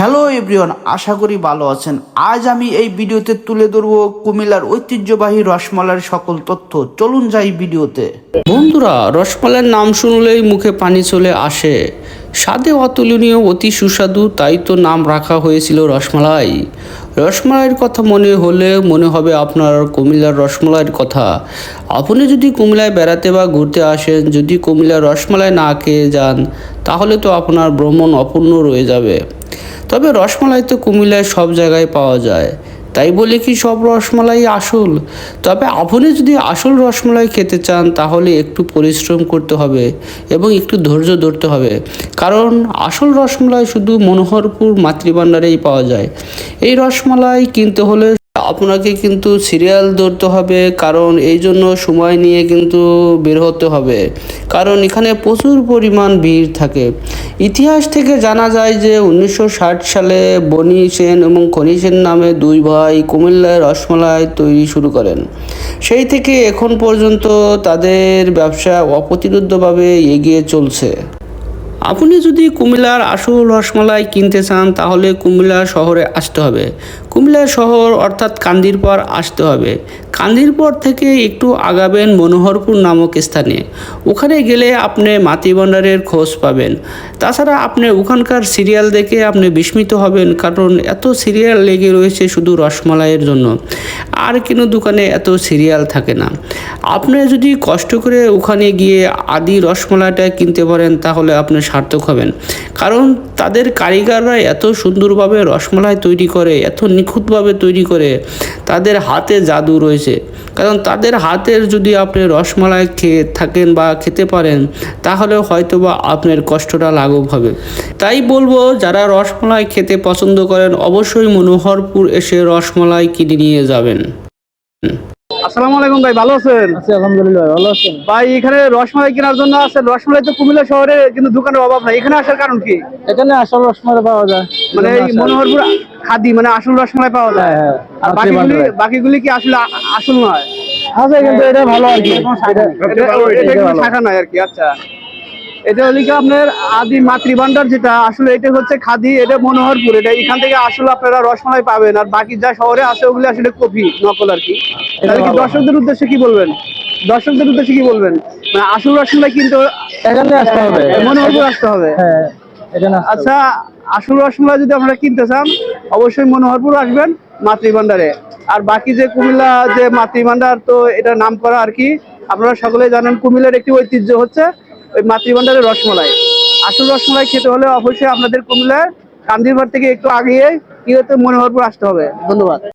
Hello everyone, আশা করি ভালো আছেন। আজ আমি এই ভিডিওতে তুলে ধরবো কুমিল্লার ঐতিহ্যবাহী রসমালাইয়ের সকল তথ্য। চলুন যাই ভিডিওতে। বন্ধুরা, রসমালাইয়ের নাম শুনলেই মুখে পানি চলে আসে। স্বাদে অতুলনীয়, অতি সুস্বাদু, তাই তো নাম রাখা হয়েছিল রসমালাই। রসমালাইয়ের কথা মনে হবে আপনার কুমিল্লার রসমালাইয়ের কথা। আপনি যদি কুমিল্লায় বেড়াতে বা ঘুরতে আসেন, যদি কুমিল্লার রসমালাই না খেয়ে যান, তাহলে তো আপনার ভ্রমণ অপূর্ণ রয়ে যাবে। তবে রসমালাই তো কুমিল্লায় সব জায়গায় পাওয়া যায়, তাই বলে কি সব রসমালাই আসল? তবে আপনি যদি আসল রসমালাই খেতে চান, তাহলে একটু পরিশ্রম করতে হবে এবং একটু ধৈর্য ধরতে হবে, কারণ আসল রসমালাই শুধু মনোহরপুর মাতৃভাণ্ডারেই পাওয়া যায়। এই রসমালাই কিনতে হলে আপনাকে কিন্তু সিরিয়াল ধরতে হবে, কারণ এই জন্য সময় নিয়ে কিন্তু বের হতে হবে, কারণ এখানে প্রচুর পরিমাণ ভিড় থাকে। ইতিহাস থেকে জানা যায় যে 1960 সালে বনি সেন এবং খনি সেন নামে দুই ভাই কুমিল্লায় রসমালাই তৈরি শুরু করেন। সেই থেকে এখন পর্যন্ত তাদের ব্যবসা অপ্রতিরোধ্যভাবে এগিয়ে চলছে। আপনি যদি কুমিল্লার আসল রসমালাই কিনতে চান, তাহলে কুমিল্লা শহরে আসতে হবে। কুমিল্লা শহর অর্থাৎ কান্দিরপাড় আসতে হবে। কান্দিরপাড় থেকে একটু আগাবেন মনোহরপুর নামক স্থানে। ওখানে গেলে আপনি মাতৃভাণ্ডারের খোঁজ পাবেন। তাছাড়া আপনি ওখানকার সিরিয়াল দেখে আপনি বিস্মিত হবেন, কারণ এত সিরিয়াল লেগে রয়েছে শুধু রসমালাইয়ের জন্য। আর কোনো দোকানে এত সিরিয়াল থাকে না। আপনি যদি কষ্ট করে ওখানে গিয়ে আদি রসমালাইটা কিনতে পারেন, তাহলে আপনি সার্থক হবেন, কারণ তাদের কারিগররা এত সুন্দরভাবে রসমালাই তৈরি করে, এত নিখুঁতভাবে তৈরি করে, তাদের হাতে জাদু রয়েছে। কারণ তাদের হাতের যদি আপনি রসমালাই খেয়ে থাকেন বা খেতে পারেন, তাহলে হয়তোবা আপনার কষ্টটা লাঘব হবে। তাই বলবো, যারা রসমালাই খেতে পছন্দ করেন, অবশ্যই মনোহরপুর এসে রসমালাই কিনে নিয়ে যাবেন। আসসালামু আলাইকুম ভাই, ভালো আছেন? আছি আলহামদুলিল্লাহ, ভালো আছেন? ভাই এখানে রসমালাই কেনার জন্য আসেন। রসমালাই তো কুমিল্লা শহরে কিন্তু দোকানের অভাব নাই, এখানে আসার কারণ কি? এখানে আসল রসমালাই পাওয়া যায়, মানে এই মনোহরপুর খাদি মানে আসল রসমালাই পাওয়া যায়। হ্যাঁ, আর বাকিগুলি কি আসলে আসল নয়? আছে, কিন্তু এটা ভালো আর কি। এটা কোনো শাখা নয় আর কি। আচ্ছা, এটা হলো কি আপনার আদি মাতৃভাণ্ডার, যেটা আসলে এটা হচ্ছে খাদি, এটা মনোহরপুর। এটা এখান থেকে আসলে আপনারা রসমালাই পাবেন, আর বাকি যা শহরে আছে ওগুলি আসলে কপি, নকল আর কি। তাহলে কি দর্শকদের উদ্দেশ্যে কি বলবেন? মানে আসল রসমালাই কিন্তু এখানে আসতে হবে, মনোহরপুর আসতে হবে। হ্যাঁ, এখানে আসতে হবে। আচ্ছা, আসল রসমালাই যদি আপনারা কিনতে চান, অবশ্যই মনোহরপুর আসবেন মাতৃভাণ্ডারে। আর বাকি যে কুমিল্লা যে মাতৃভাণ্ডার, তো এটা নাম করা আর কি। আপনারা সকলেই জানেন কুমিল্লার একটি ঐতিহ্য হচ্ছে ওই মাতৃভাণ্ডারের রসমালাই। আসল রসমালাই খেতে হলে অবশ্যই আপনাদের কুমিল্লার কান্দিরপাড় থেকে একটু আগিয়ে কি হতে মনোহরপুর আসতে হবে। ধন্যবাদ।